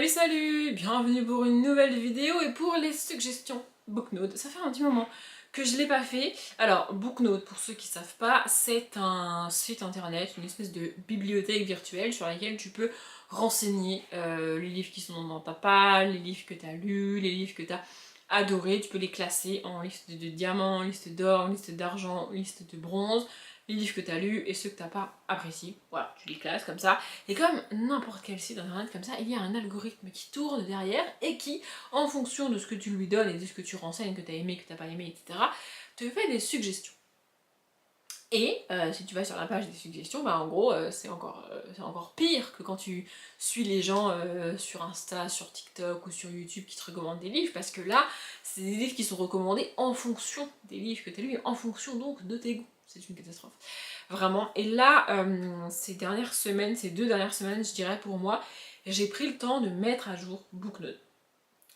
Salut, bienvenue pour une nouvelle vidéo et pour les suggestions Booknote. Ça fait un petit moment que je l'ai pas fait. Alors Booknote, pour ceux qui savent pas, c'est un site internet, une espèce de bibliothèque virtuelle sur laquelle tu peux renseigner les livres qui sont dans ta palle, les livres que tu as lus, les livres que tu as adorés. Tu peux les classer en liste de diamants, liste d'or, liste d'argent, liste de bronze, les livres que tu as lus et ceux que tu n'as pas appréciés. Voilà, tu les classes comme ça. Et comme n'importe quel site internet comme ça, il y a un algorithme qui tourne derrière et qui, en fonction de ce que tu lui donnes et de ce que tu renseignes, que tu as aimé, que tu n'as pas aimé, etc., te fait des suggestions. Et si tu vas sur la page des suggestions, bah en gros c'est encore pire que quand tu suis les gens sur Insta, sur TikTok ou sur YouTube qui te recommandent des livres, parce que là, c'est des livres qui sont recommandés en fonction des livres que tu as lus, en fonction donc de tes goûts. C'est une catastrophe. Vraiment. Et là, ces 2 dernières semaines, je dirais pour moi, j'ai pris le temps de mettre à jour Booknote.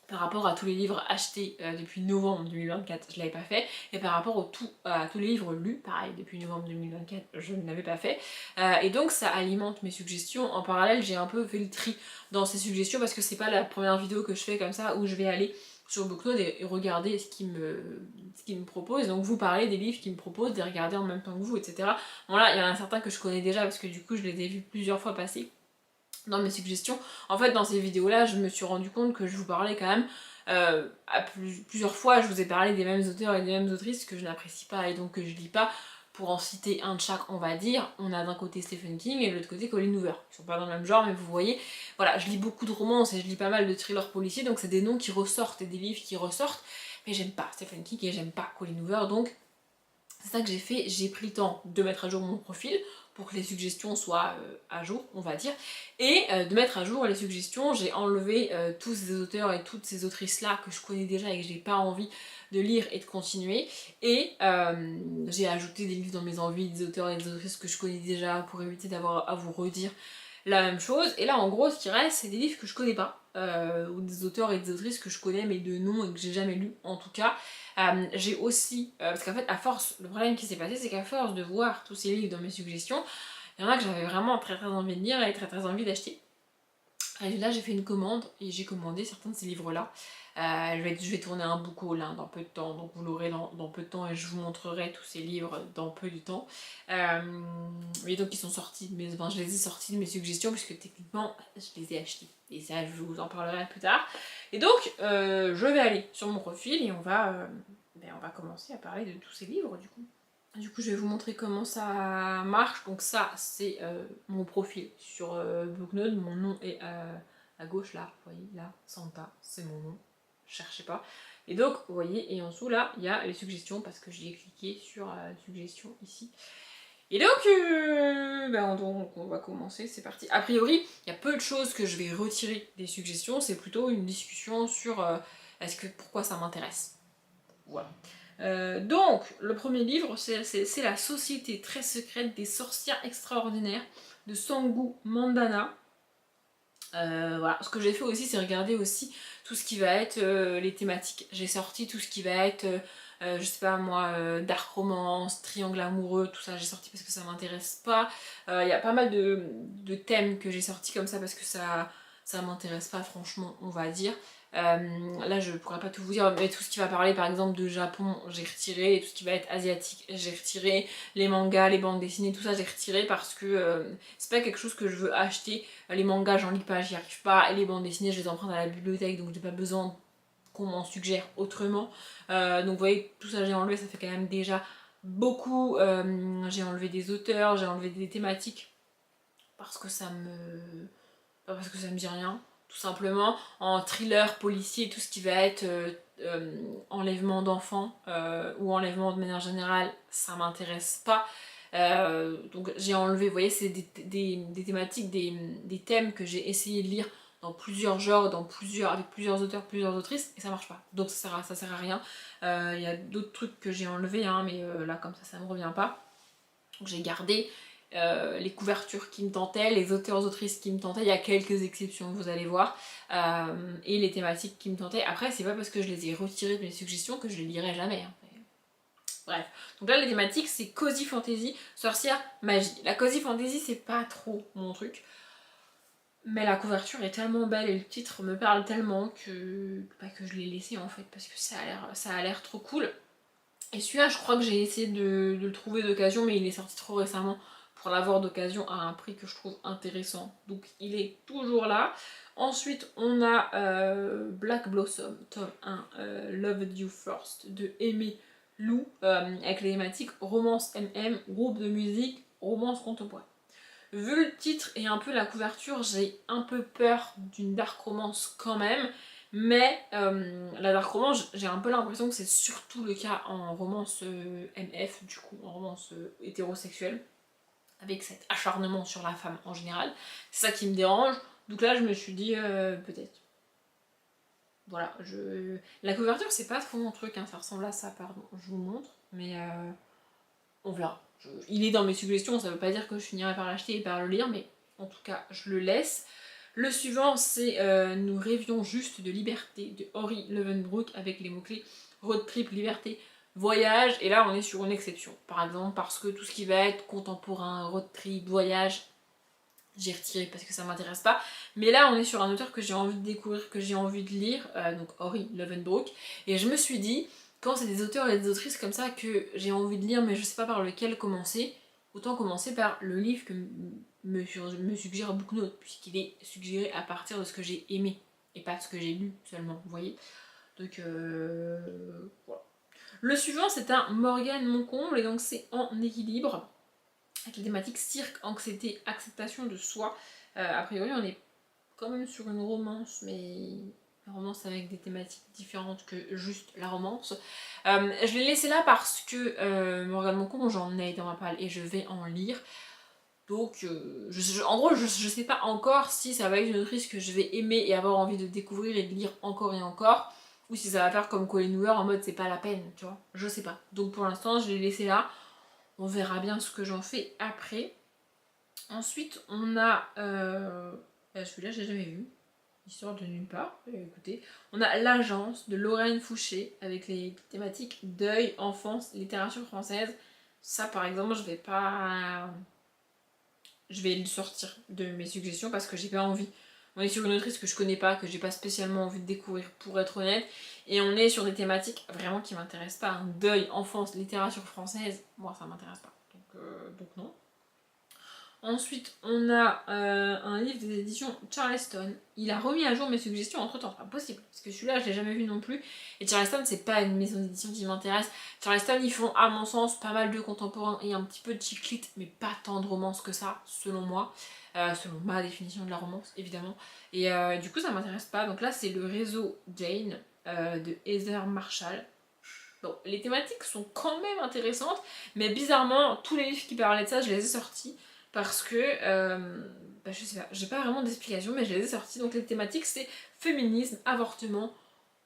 Par rapport à tous les livres achetés depuis novembre 2024, je ne l'avais pas fait. Et par rapport à tous les livres lus, pareil, depuis novembre 2024, je ne l'avais pas fait. Et donc ça alimente mes suggestions. En parallèle, j'ai un peu fait le tri dans ces suggestions parce que c'est pas la première vidéo que je fais comme ça où je vais aller sur Booknote et regarder ce qui me propose. Donc vous parlez des livres qui me proposent, les regarder en même temps que vous, etc. Bon là, il y en a certains que je connais déjà parce que du coup, je les ai vus plusieurs fois passer dans mes suggestions. En fait, dans ces vidéos-là, je me suis rendu compte que je vous parlais quand même plusieurs fois, je vous ai parlé des mêmes auteurs et des mêmes autrices que je n'apprécie pas et donc que je lis pas. Pour en citer un de chaque, on va dire, on a d'un côté Stephen King et de l'autre côté Colin Hoover. Ils sont pas dans le même genre, mais vous voyez, voilà, je lis beaucoup de romances et je lis pas mal de thrillers policiers, donc c'est des noms qui ressortent et des livres qui ressortent, mais j'aime pas Stephen King et j'aime pas Colin Hoover, donc c'est ça que j'ai fait, j'ai pris le temps de mettre à jour mon profil pour que les suggestions soient à jour, on va dire, et de mettre à jour les suggestions, j'ai enlevé tous ces auteurs et toutes ces autrices-là que je connais déjà et que j'ai pas envie de lire et de continuer, et j'ai ajouté des livres dans mes envies, des auteurs et des autrices que je connais déjà pour éviter d'avoir à vous redire la même chose. Et là, en gros, ce qui reste, c'est des livres que je connais pas, ou des auteurs et des autrices que je connais, mais de nom et que j'ai jamais lu, en tout cas. J'ai aussi, parce qu'en fait, à force, le problème qui s'est passé, c'est qu'à force de voir tous ces livres dans mes suggestions, il y en a que j'avais vraiment très très envie de lire et très très envie d'acheter. Et là, j'ai fait une commande et j'ai commandé certains de ces livres-là. Je vais tourner un book haul dans peu de temps, donc vous l'aurez dans peu de temps et je vous montrerai tous ces livres dans peu de temps. Et donc ils sont sortis enfin, je les ai sortis de mes suggestions puisque techniquement je les ai achetés. Et ça, je vous en parlerai plus tard. Et donc, je vais aller sur mon profil et on va commencer à parler de tous ces livres du coup. Du coup, je vais vous montrer comment ça marche. Donc ça, c'est mon profil sur Booknote. Mon nom est à gauche, là. Vous voyez, là, Santa, c'est mon nom. Cherchez pas. Et donc, vous voyez, et en dessous, là, il y a les suggestions parce que j'ai cliqué sur suggestions ici. Et donc, on va commencer, c'est parti. A priori, il y a peu de choses que je vais retirer des suggestions. C'est plutôt une discussion sur pourquoi ça m'intéresse. Voilà. Donc, le premier livre, c'est La Société très secrète des sorcières extraordinaires de Sangu Mandana. Voilà. Ce que j'ai fait aussi, c'est regarder aussi tout ce qui va être les thématiques. J'ai sorti tout ce qui va être, je sais pas moi, dark romance, triangle amoureux, tout ça, j'ai sorti parce que ça m'intéresse pas. Il y a pas mal de thèmes que j'ai sortis comme ça parce que ça m'intéresse pas, franchement, on va dire. Là je pourrais pas tout vous dire, mais tout ce qui va parler par exemple de Japon, j'ai retiré, et tout ce qui va être asiatique, j'ai retiré, les mangas, les bandes dessinées, tout ça j'ai retiré parce que c'est pas quelque chose que je veux acheter. Les mangas j'en lis pas, j'y arrive pas, et les bandes dessinées je les emprunte à la bibliothèque donc j'ai pas besoin qu'on m'en suggère autrement. Donc vous voyez, tout ça j'ai enlevé, ça fait quand même déjà beaucoup. J'ai enlevé des auteurs, j'ai enlevé des thématiques parce que ça me dit rien, tout simplement. En thriller, policier, tout ce qui va être enlèvement d'enfants ou enlèvement de manière générale, ça m'intéresse pas. Donc j'ai enlevé, vous voyez, c'est des thématiques, des thèmes que j'ai essayé de lire dans plusieurs genres, avec plusieurs auteurs, plusieurs autrices, et ça marche pas. Donc ça sert à rien. Il y a d'autres trucs que j'ai enlevés, hein, mais là comme ça me revient pas. Donc j'ai gardé les couvertures qui me tentaient, les auteurs-autrices qui me tentaient, il y a quelques exceptions, vous allez voir, et les thématiques qui me tentaient. Après, c'est pas parce que je les ai retirées de mes suggestions que je les lirai jamais. Hein. Bref, donc là les thématiques c'est cozy fantasy, sorcière, magie. La cozy fantasy c'est pas trop mon truc. Mais la couverture est tellement belle et le titre me parle tellement que je l'ai laissé en fait, parce que ça a l'air trop cool. Et celui-là, je crois que j'ai essayé de le trouver d'occasion, mais il est sorti trop récemment pour l'avoir d'occasion à un prix que je trouve intéressant. Donc il est toujours là. Ensuite, on a Black Blossom, tome 1, Loved You First, de Aimé Lou, avec les thématiques romance MM, groupe de musique, romance contemporaine. Vu le titre et un peu la couverture, j'ai un peu peur d'une dark romance quand même. Mais la dark romance, j'ai un peu l'impression que c'est surtout le cas en romance MF, du coup, en romance hétérosexuelle, avec cet acharnement sur la femme en général. C'est ça qui me dérange. Donc là, je me suis dit, peut-être. Voilà, la couverture, c'est pas trop mon truc, hein, ça ressemble à ça, pardon, je vous montre, mais on verra. Il est dans mes suggestions, ça veut pas dire que je finirai par l'acheter et par le lire, mais en tout cas, je le laisse. Le suivant, c'est Nous rêvions juste de liberté de Henri Levenbroek avec les mots-clés road trip, liberté, voyage. Et là, on est sur une exception. Par exemple, parce que tout ce qui va être contemporain, road trip, voyage, j'ai retiré parce que ça m'intéresse pas. Mais là, on est sur un auteur que j'ai envie de découvrir, que j'ai envie de lire, donc Henri Levenbroek. Et je me suis dit, quand c'est des auteurs et des autrices comme ça que j'ai envie de lire, mais je sais pas par lequel commencer, autant commencer par le livre que me suggère Booknote, puisqu'il est suggéré à partir de ce que j'ai aimé, et pas de ce que j'ai lu seulement, vous voyez. Donc voilà. Le suivant, c'est un Morgane Moncomble, et donc c'est en équilibre, avec les thématiques cirque, anxiété, acceptation de soi. A priori, on est quand même sur une romance, mais une romance avec des thématiques différentes que juste la romance. Je l'ai laissé là parce que Morgane Moncomble, j'en ai dans ma palle et je vais en lire. Donc, en gros, je sais pas encore si ça va être une autrice que je vais aimer et avoir envie de découvrir et de lire encore et encore, ou si ça va faire comme Colleen Hoover en mode c'est pas la peine, tu vois. Je sais pas. Donc pour l'instant, je l'ai laissé là. On verra bien ce que j'en fais après. Ensuite, on a. Celui-là, j'ai jamais vu. Histoire de nulle part. Écoutez. On a L'Agence de Lorraine Fouché avec les thématiques deuil, enfance, littérature française. Ça, par exemple, je vais pas. Je vais le sortir de mes suggestions parce que j'ai pas envie. On est sur une autrice que je connais pas, que j'ai pas spécialement envie de découvrir pour être honnête. Et on est sur des thématiques vraiment qui m'intéressent pas. Un deuil, enfance, littérature française, moi ça m'intéresse pas. Donc non. Ensuite, on a un livre des éditions Charleston. Il a remis à jour mes suggestions entre temps, c'est pas possible, parce que celui-là je l'ai jamais vu non plus. Et Charleston, c'est pas une maison d'édition qui m'intéresse. Charleston, ils font, à mon sens, pas mal de contemporains et un petit peu de chick lit, mais pas tant de romance que ça, selon moi. Selon ma définition de la romance, évidemment. Et du coup, ça m'intéresse pas. Donc là, c'est le réseau Jane de Heather Marshall. Bon, les thématiques sont quand même intéressantes, mais bizarrement, tous les livres qui parlaient de ça, je les ai sortis. Parce que, je sais pas, j'ai pas vraiment d'explication, mais je les ai sortis. Donc les thématiques, c'est féminisme, avortement,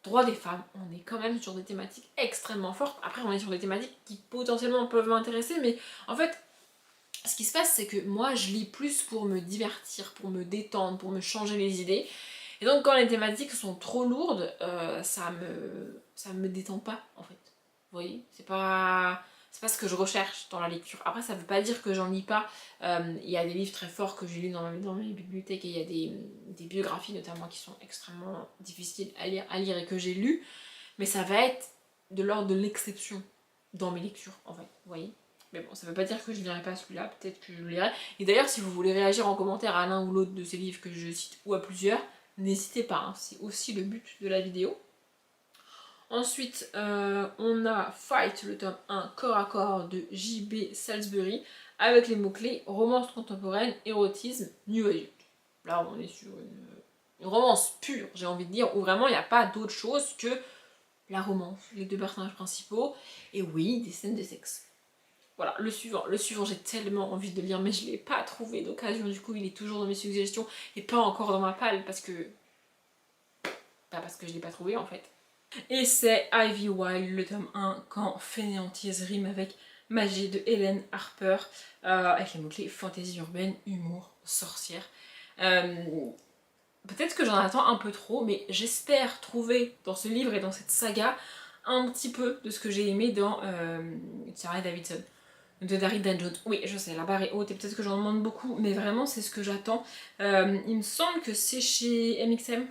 droit des femmes. On est quand même sur des thématiques extrêmement fortes. Après, on est sur des thématiques qui potentiellement peuvent m'intéresser, mais en fait, ce qui se passe, c'est que moi, je lis plus pour me divertir, pour me détendre, pour me changer les idées. Et donc, quand les thématiques sont trop lourdes, ça me détend pas, en fait. Vous voyez, c'est pas ce que je recherche dans la lecture. Après, ça veut pas dire que j'en lis pas. Il y a des livres très forts que j'ai lus dans mes bibliothèques et il y a des biographies notamment qui sont extrêmement difficiles à lire et que j'ai lues. Mais ça va être de l'ordre de l'exception dans mes lectures, en fait. Vous voyez. Mais bon, ça veut pas dire que je lirai pas celui-là, peut-être que je le lirai. Et d'ailleurs, si vous voulez réagir en commentaire à l'un ou l'autre de ces livres que je cite ou à plusieurs, n'hésitez pas, hein, c'est aussi le but de la vidéo. Ensuite, on a Fight, le tome 1, corps à corps de J.B. Salisbury, avec les mots-clés romance contemporaine, érotisme, new adulte. Là, on est sur une romance pure, j'ai envie de dire, où vraiment il n'y a pas d'autre chose que la romance, les deux personnages principaux, et oui, des scènes de sexe. Voilà, le suivant, j'ai tellement envie de le lire, mais je ne l'ai pas trouvé d'occasion, du coup il est toujours dans mes suggestions, et pas encore dans ma palle, parce que je ne l'ai pas trouvé en fait. Et c'est Ivy Wild, le tome 1, quand fainéantise rime avec magie de Hélène Harper, avec les mots-clés fantaisie urbaine, humour, sorcière. Peut-être que j'en attends un peu trop, mais j'espère trouver dans ce livre et dans cette saga un petit peu de ce que j'ai aimé dans Charlie Davidson. de Dari Dan Jones. Oui, je sais, la barre est haute et peut-être que j'en demande beaucoup, mais vraiment c'est ce que j'attends. Il me semble que c'est chez MXM.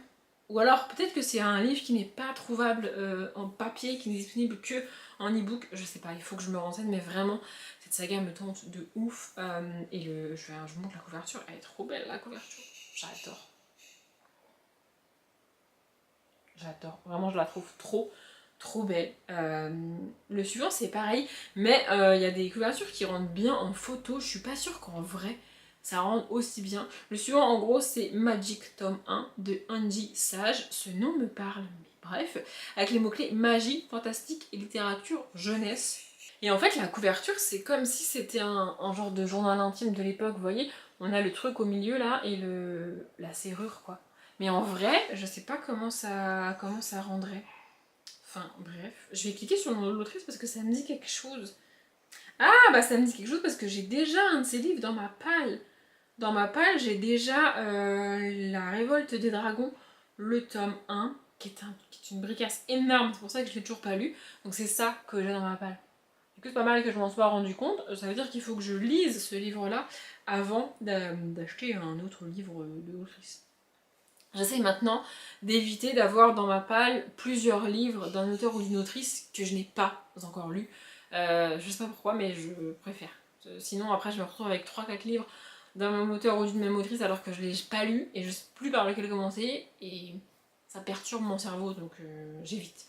Ou alors peut-être que c'est un livre qui n'est pas trouvable en papier, qui n'est disponible que en e-book. Je sais pas, il faut que je me renseigne, mais vraiment cette saga me tente de ouf. Et je vous montre la couverture, elle est trop belle la couverture. J'adore. J'adore, vraiment je la trouve trop belle. Le suivant c'est pareil, mais il y a des couvertures qui rendent bien en photo, je suis pas sûre qu'en vrai ça rende aussi bien. Le suivant en gros c'est Magic tome 1 de Angie Sage, ce nom me parle, mais bref, avec les mots-clés magie, fantastique et littérature jeunesse. Et en fait la couverture c'est comme si c'était un genre de journal intime de l'époque, vous voyez, on a le truc au milieu là et la serrure quoi. Mais en vrai, je sais pas comment ça rendrait. Enfin, bref. Je vais cliquer sur le nom de l'autrice parce que ça me dit quelque chose. Ah, bah ça me dit quelque chose parce que j'ai déjà un de ses livres dans ma palle. Dans ma palle, j'ai déjà La Révolte des Dragons, le tome 1, qui est une bricasse énorme. C'est pour ça que je l'ai toujours pas lu. Donc c'est ça que j'ai dans ma palle. Et que c'est pas mal que je m'en sois rendu compte. Ça veut dire qu'il faut que je lise ce livre-là avant d'acheter un autre livre de l'autrice. J'essaye maintenant d'éviter d'avoir dans ma palle plusieurs livres d'un auteur ou d'une autrice que je n'ai pas encore lu. Je sais pas pourquoi, mais je préfère. Sinon, après, je me retrouve avec 3-4 livres d'un même auteur ou d'une même autrice alors que je ne l'ai pas lu et je ne sais plus par lequel commencer et ça perturbe mon cerveau donc j'évite.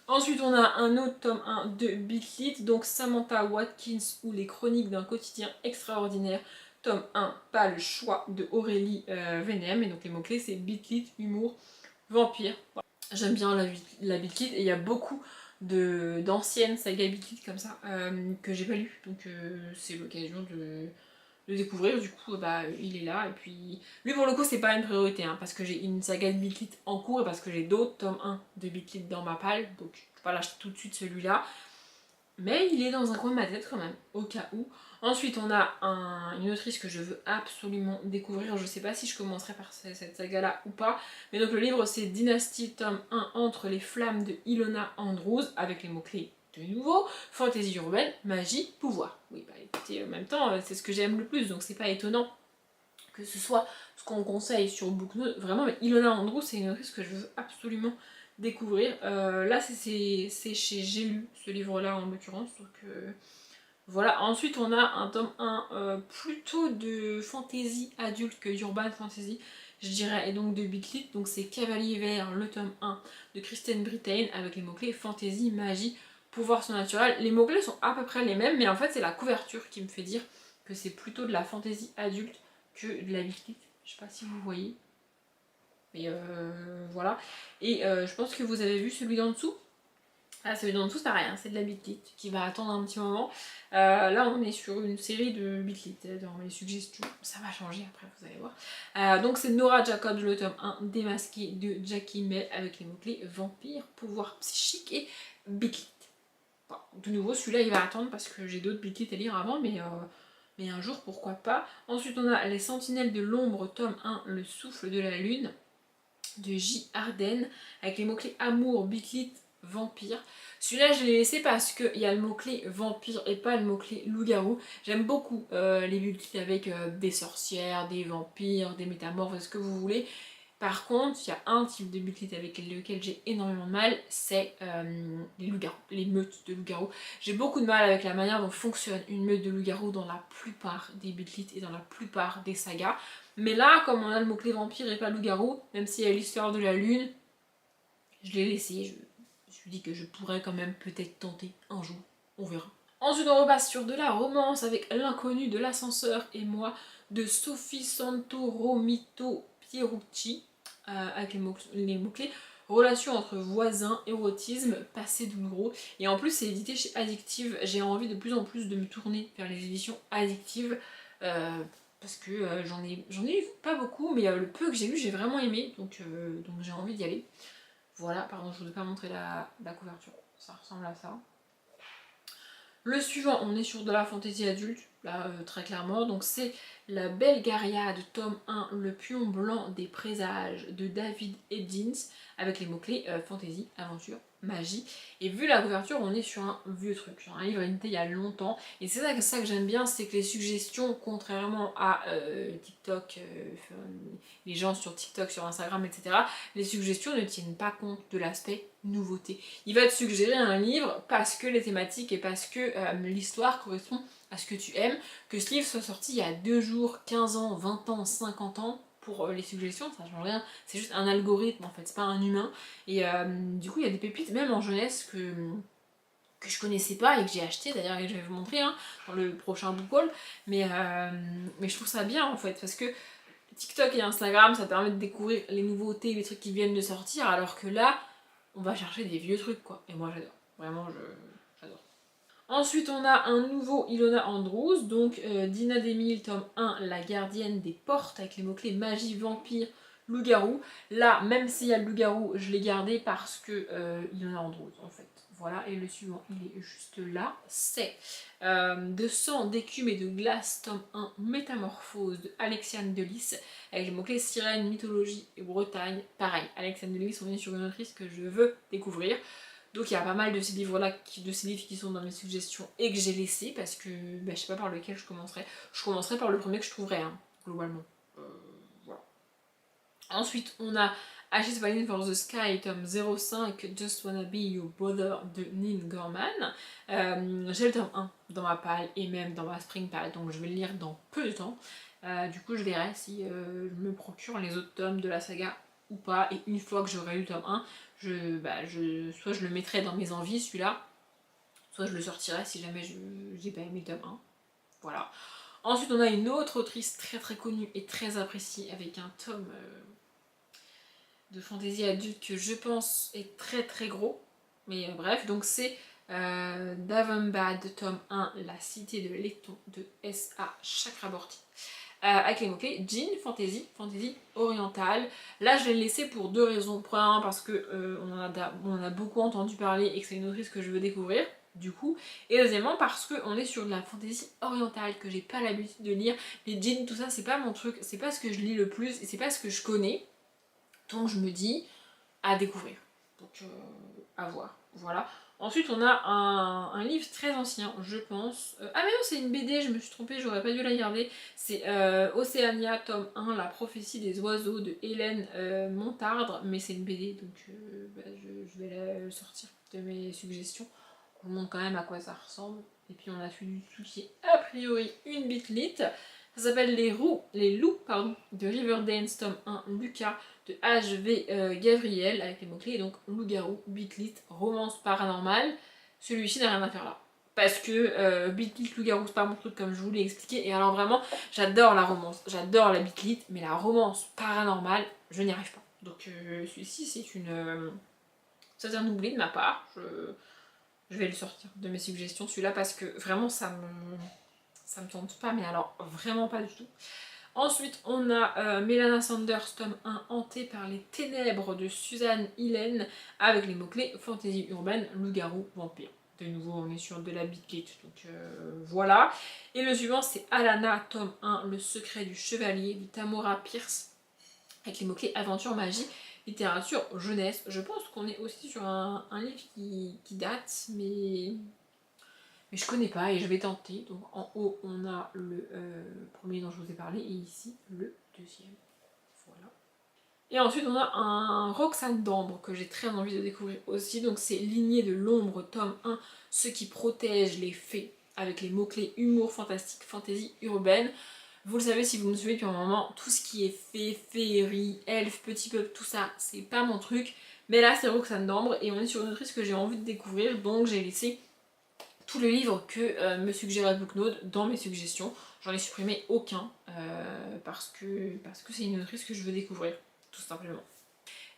Ensuite, on a un autre tome 1 de Bitlit, donc Samantha Watkins ou les chroniques d'un quotidien extraordinaire. Tome 1, pas le choix de Aurélie Venem. Et donc les mots-clés, c'est Bitlit, humour, vampire. Voilà. J'aime bien la Bitlit et il y a beaucoup d'anciennes sagas Bitlit comme ça que j'ai pas lu. Donc c'est l'occasion de le découvrir, du coup bah il est là et puis lui pour le coup c'est pas une priorité hein, parce que j'ai une saga de Bitlit en cours et parce que j'ai d'autres tome 1 de Bitlit dans ma palle donc je peux pas l'acheter tout de suite celui-là mais il est dans un coin de ma tête quand même au cas où. Ensuite on a une autrice que je veux absolument découvrir, je sais pas si je commencerai par cette saga là ou pas mais donc le livre c'est Dynasty tome 1 Entre les flammes de Ilona Andrews avec les mots clés de nouveau, fantaisie urbaine, magie, pouvoir. Oui, bah écoutez, en même temps, c'est ce que j'aime le plus, donc c'est pas étonnant que ce soit ce qu'on conseille sur Booknote. Vraiment, mais Ilona Andrews, c'est une autrice que je veux absolument découvrir. Là, c'est chez J'ai lu ce livre-là en l'occurrence, donc voilà. Ensuite, on a un tome 1 plutôt de fantasy adulte que d'urban fantasy, je dirais, et donc de Bitlit. Donc c'est Cavalier Vert, le tome 1 de Kristen Brittain avec les mots-clés fantasy, magie, pouvoir surnaturel. Les mots-clés sont à peu près les mêmes, mais en fait c'est la couverture qui me fait dire que c'est plutôt de la fantasy adulte que de la Bitlit. Je sais pas si vous voyez. Mais voilà. Et je pense que vous avez vu celui d'en dessous. Ah, celui d'en dessous, c'est pareil, hein, c'est de la Bitlit qui va attendre un petit moment. Là, on est sur une série de Bitlit dans les suggestions. Ça va changer après, vous allez voir. Donc, c'est Nora Jacobs, le tome 1 démasqué de Jackie May avec les mots-clés vampire, pouvoir psychique et Bitlit. Bon, de nouveau, celui-là, il va attendre parce que j'ai d'autres Bitlit à lire avant, mais un jour, pourquoi pas. Ensuite, on a Les Sentinelles de l'ombre, tome 1, Le souffle de la lune de J. Arden avec les mots-clés amour, Bitlit, vampire. Celui-là je l'ai laissé parce qu'il y a le mot-clé vampire et pas le mot-clé loup-garou. J'aime beaucoup les Bitlit avec des sorcières, des vampires, des métamorphes, ce que vous voulez. Par contre, il y a un type de Bitlit avec lequel j'ai énormément de mal, c'est les loups-garous, les meutes de loups-garous. J'ai beaucoup de mal avec la manière dont fonctionne une meute de loups-garous dans la plupart des Bitlit et dans la plupart des sagas. Mais là, comme on a le mot-clé vampire et pas loup-garou, même s'il y a l'histoire de la lune, je l'ai laissé. Je me suis dit que je pourrais quand même peut-être tenter un jour. On verra. Ensuite, on repasse sur de la romance avec L'inconnu de l'ascenseur et moi de Sophie Santoromito Pierucci avec les mots-clés relation entre voisins, érotisme, passé douloureux. Et en plus, c'est édité chez Addictive. J'ai envie de plus en plus de me tourner vers les éditions Addictive. Parce que j'en ai eu pas beaucoup, mais le peu que j'ai lu, j'ai vraiment aimé, donc j'ai envie d'y aller. Voilà, pardon, je ne vous ai pas montré la couverture, ça ressemble à ça. Le suivant, on est sur de la fantaisie adulte, là très clairement, donc c'est La Belle Gariade, tome 1, Le pion blanc des présages de David Eddins, avec les mots-clés fantaisie, aventure, magie. Et vu la couverture, on est sur un vieux truc, sur un livre édité il y a longtemps. Et c'est ça que j'aime bien, c'est que les suggestions, contrairement à TikTok, les gens sur TikTok, sur Instagram, etc., les suggestions ne tiennent pas compte de l'aspect nouveauté. Il va te suggérer un livre parce que les thématiques et parce que l'histoire correspond à ce que tu aimes. Que ce livre soit sorti il y a 2 jours, 15 ans, 20 ans, 50 ans, pour les suggestions, ça change rien. C'est juste un algorithme en fait, c'est pas un humain. Et du coup, il y a des pépites, même en jeunesse, que je connaissais pas et que j'ai acheté d'ailleurs et que je vais vous montrer dans le prochain book haul. Mais je trouve ça bien en fait, parce que TikTok et Instagram, ça permet de découvrir les nouveautés, les trucs qui viennent de sortir, alors que là, on va chercher des vieux trucs quoi. Et moi j'adore. Vraiment, j'adore. Ensuite, on a un nouveau Ilona Andrews, donc Dina DeMille, tome 1, La gardienne des portes, avec les mots-clés magie, vampire, loup-garou. Là, même s'il y a le loup-garou, je l'ai gardé parce que Ilona Andrews, en fait. Voilà, et le suivant, il est juste là. C'est De sang, d'écume et de glace, tome 1, Métamorphose, de Alexiane Delis, avec les mots-clés sirène, mythologie et Bretagne. Pareil, Alexiane Delis, on est sur une autrice que je veux découvrir. Donc il y a pas mal de ces livres-là, de ces livres qui sont dans mes suggestions et que j'ai laissés parce que je sais pas par lequel je commencerai. Je commencerai par le premier que je trouverai, globalement. Voilà. Ensuite, on a Ashes Falling for the Sky, tome 05, Just Wanna Be Your Brother de Neil Gaiman. J'ai le tome 1 dans ma palle et même dans ma spring pile, donc je vais le lire dans peu de temps. Du coup, je verrai si je me procure les autres tomes de la saga ou pas. Et une fois que j'aurai lu le tome 1, soit je le mettrai dans mes envies, celui-là, soit je le sortirai si jamais j'ai pas aimé le tome 1. Voilà. Ensuite, on a une autre autrice très très connue et très appréciée avec un tome de fantaisie adulte que je pense est très très gros. Mais bref, donc c'est Davenbad, tome 1, La cité de Letton de S.A. Chakraborty. Avec les mots-clés Jean, fantasy orientale. Là, je vais le laisser pour 2 raisons. Premièrement, parce que on en a beaucoup entendu parler et que c'est une autrice que je veux découvrir, du coup. Et deuxièmement, parce qu'on est sur de la fantasy orientale que j'ai pas l'habitude de lire. Les jeans, tout ça, c'est pas mon truc, c'est pas ce que je lis le plus et c'est pas ce que je connais. Donc, je me dis à découvrir. Donc, à voir. Voilà. Ensuite, on a un livre très ancien, je pense. Ah mais non, c'est une BD, je me suis trompée, j'aurais pas dû la garder. C'est Océania, tome 1, La prophétie des oiseaux de Hélène Montardre. Mais c'est une BD, donc je vais la sortir de mes suggestions. On montre quand même à quoi ça ressemble. Et puis on a celui qui est a priori une bitlit. Ça s'appelle Les loups de Riverdance, tome 1, Lucas, de H.V. Gavriel, avec les mots-clés, donc loup-garou, bitlit, romance paranormale. Celui-ci n'a rien à faire là. Parce que bitlit, loup-garou, c'est pas mon truc comme je vous l'ai expliqué. Et alors vraiment, j'adore la romance, j'adore la bitlit, mais la romance paranormale, je n'y arrive pas. Donc celui-ci, c'est un oubli de ma part. Je vais le sortir de mes suggestions, celui-là, parce que vraiment, ça me tente pas, mais alors vraiment pas du tout. Ensuite, on a Melana Sanders, tome 1, Hantée par les ténèbres de Suzanne Hillen, avec les mots-clés fantasy urbaine, loup-garou, vampire. De nouveau, on est sur de la bitlit, donc voilà. Et le suivant, c'est Alana, tome 1, Le secret du chevalier, de Tamora Pierce, avec les mots-clés aventure, magie, littérature, jeunesse. Je pense qu'on est aussi sur un livre qui date, mais je connais pas et je vais tenter. Donc en haut, on a le premier dont je vous ai parlé et ici, le deuxième. Voilà. Et ensuite, on a un Roxane d'Ambre que j'ai très envie de découvrir aussi. Donc c'est Lignée de l'ombre, tome 1, Ce qui protège les fées, avec les mots-clés humour, fantastique, fantaisie urbaine. Vous le savez si vous me suivez depuis un moment, tout ce qui est fée, féerie, elfe, petit peuple, tout ça, c'est pas mon truc. Mais là, c'est Roxane d'Ambre et on est sur une autrice que j'ai envie de découvrir, donc j'ai laissé tous les livres que me suggérait Booknode dans mes suggestions. J'en ai supprimé aucun parce que c'est une autrice que je veux découvrir, tout simplement.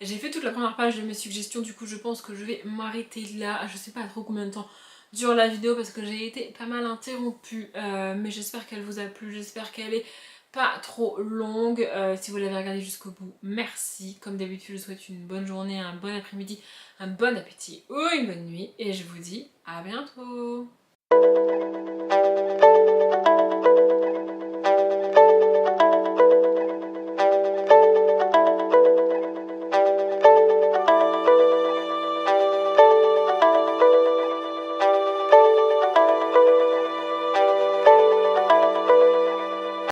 J'ai fait toute la première page de mes suggestions, du coup je pense que je vais m'arrêter là. Je sais pas trop combien de temps dure la vidéo parce que j'ai été pas mal interrompue, mais j'espère qu'elle vous a plu, j'espère qu'elle est pas trop longue. Si vous l'avez regardée jusqu'au bout, merci. Comme d'habitude, je vous souhaite une bonne journée, un bon après-midi, un bon appétit ou une bonne nuit et je vous dis à bientôt.